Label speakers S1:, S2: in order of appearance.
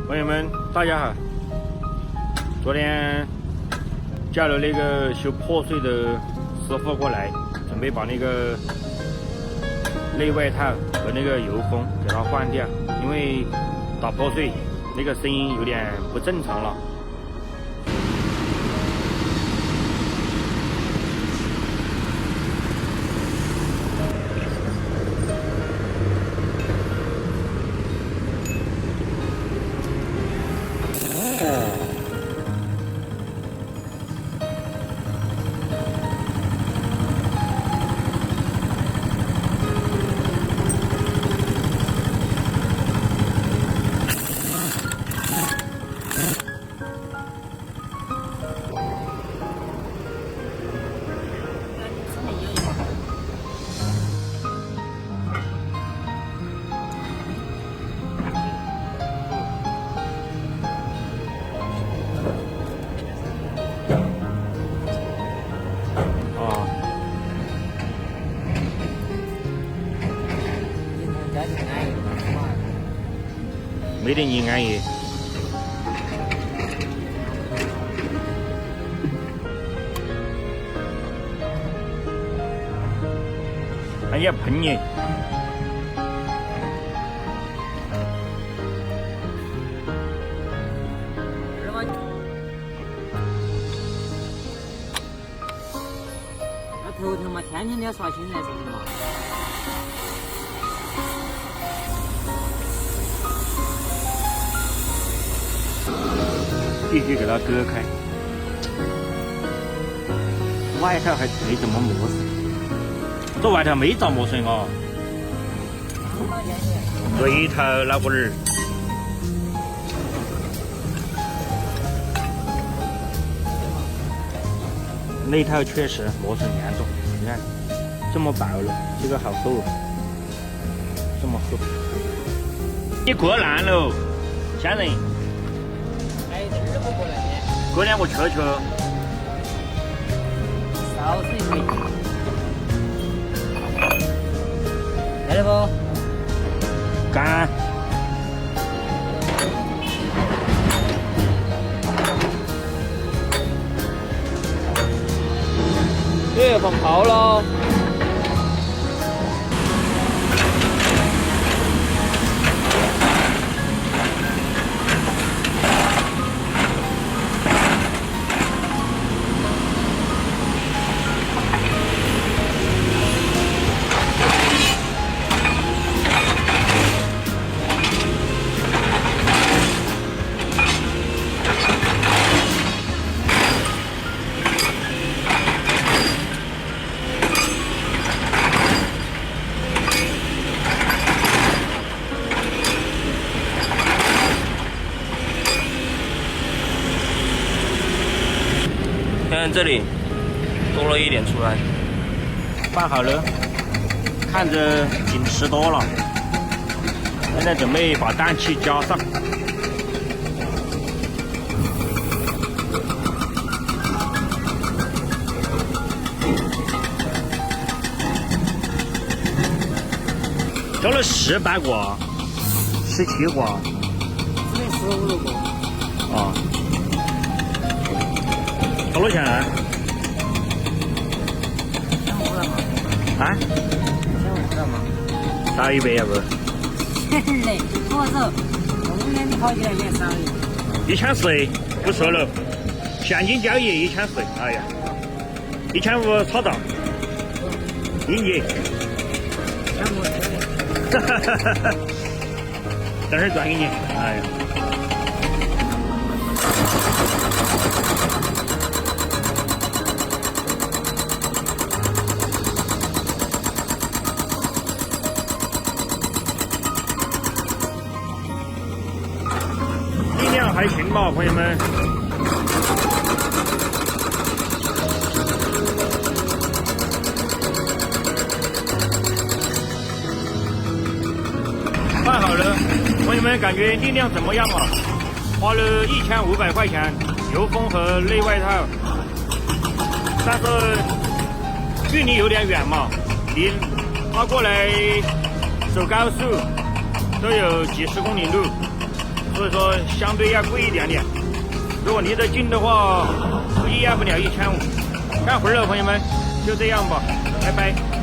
S1: 朋友们，大家好！昨天叫了那个修破碎的师傅过来，准备把那个内外套和那个油封给它换掉，因为打破碎那个声音有点不正常了。没得你安逸。人家喷你。
S2: 那头疼嘛，天天都要刷新来，是不是嘛？
S1: 必须给它割开，外套还没怎么磨损，这外套没遭磨损哦。内头那会儿，内套确实磨损严重，你看这么薄了，这个好厚，这么厚，你割烂了，先生。过两个球球，
S2: 少水没劲，来了不？
S1: 干。
S2: 放炮了。
S1: 看这里多了一点出来，放好了，看着已经10多了，现在准备把氮气加上。加了18挂，17挂，
S2: 这15多个。
S1: 啊。多少钱啊？啊
S2: 1500嘛。
S1: 少100要不？
S2: 嘞，我说，中间你跑起来也少一点。
S1: 1400不说了，现金交易1400，哎呀，1500炒账，应节。哈哈哈哈哈！等会儿转给你，哎呀。力量还行吧，朋友们。换好了，朋友们感觉力量怎么样啊？花了1500块钱，油封和内外套，但是距离有点远嘛，离他过来走高速都有几10公里路，所以说相对要贵一点点。如果离得近的话，估计要不了1500。干活了，朋友们，就这样吧，拜拜。